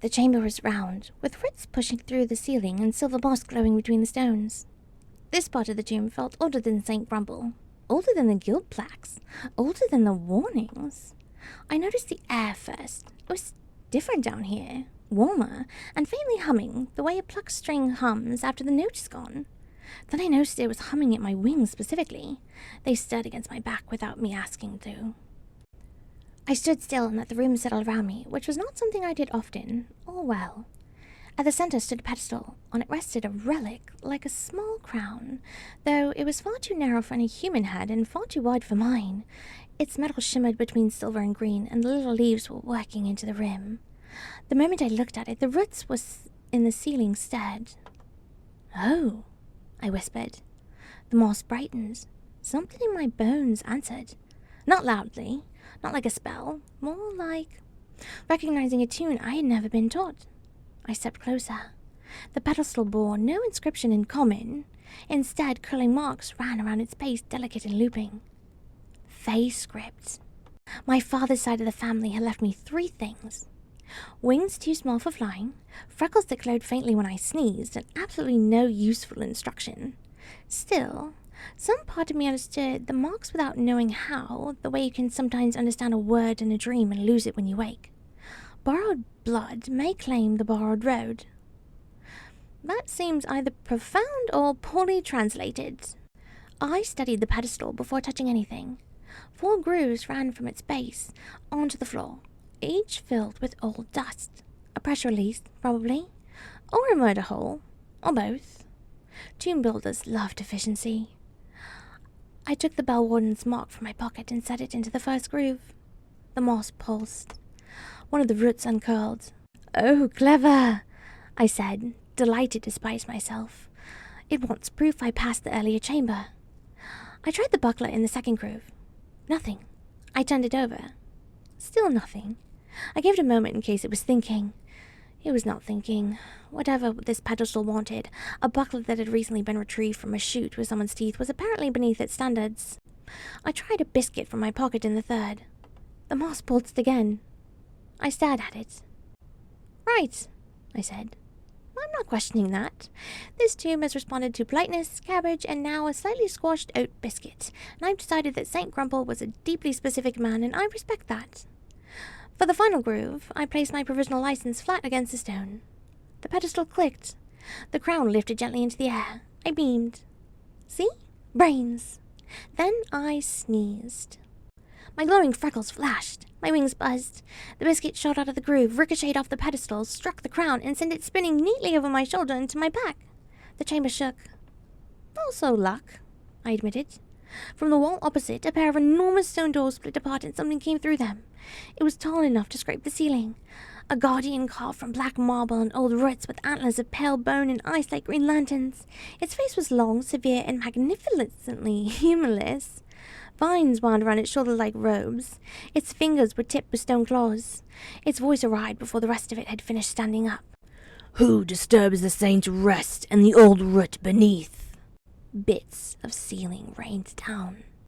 The chamber was round, with roots pushing through the ceiling and silver moss glowing between the stones. This part of the tomb felt older than St. Grumble, older than the guild plaques, older than the warnings. I noticed the air first. It was different down here, warmer, and faintly humming, the way a plucked string hums after the note is gone. Then I noticed it was humming at my wings specifically. They stirred against my back without me asking to. I stood still and let the room settle around me, which was not something I did often, or well. At the center stood a pedestal. On it rested a relic, like a small crown, though it was far too narrow for any human head and far too wide for mine. Its metal shimmered between silver and green, and the little leaves were working into the rim. The moment I looked at it, the roots was in the ceiling stirred. "Oh," I whispered. The moss brightened. Something in my bones answered. Not loudly, not like a spell, more like recognizing a tune I had never been taught. I stepped closer. The pedestal bore no inscription in common. Instead, curling marks ran around its base, delicate and looping. Fey script. My father's side of the family had left me 3 things. Wings too small for flying, freckles that glowed faintly when I sneezed, and absolutely no useful instruction. Still, some part of me understood the marks without knowing how, the way you can sometimes understand a word in a dream and lose it when you wake. Borrowed blood may claim the borrowed road. That seems either profound or poorly translated. I studied the pedestal before touching anything. 4 grooves ran from its base onto the floor, each filled with old dust. A pressure release, probably, or a murder hole, or both. Tomb builders loved efficiency. I took the bell warden's mark from my pocket and set it into the first groove. The moss pulsed. One of the roots uncurled. "Oh, clever," I said, delighted despite myself. "It wants proof I passed the earlier chamber." I tried the buckler in the second groove. Nothing. I turned it over. Still nothing. I gave it a moment in case it was thinking. It was not thinking. Whatever this pedestal wanted, a buckler that had recently been retrieved from a chute with someone's teeth was apparently beneath its standards. I tried a biscuit from my pocket in the third. The moss pulsed again. I stared at it. "Right," I said. "I'm not questioning that. This tomb has responded to politeness, cabbage, and now a slightly squashed oat biscuit, and I've decided that St. Grumble was a deeply specific man, and I respect that." For the final groove, I placed my provisional license flat against the stone. The pedestal clicked. The crown lifted gently into the air. I beamed. "See? Brains." Then I sneezed. My glowing freckles flashed. My wings buzzed. The biscuit shot out of the groove, ricocheted off the pedestal, struck the crown, and sent it spinning neatly over my shoulder into my back. The chamber shook. "Also luck," I admitted. From the wall opposite, a pair of enormous stone doors split apart and something came through them. It was tall enough to scrape the ceiling. A guardian carved from black marble and old roots with antlers of pale bone and eyes like green lanterns. Its face was long, severe, and magnificently humorless. Vines wound around its shoulder like robes. Its fingers were tipped with stone claws. Its voice arrived before the rest of it had finished standing up. "Who disturbs the saint's rest and the old root beneath?" Bits of ceiling rained down.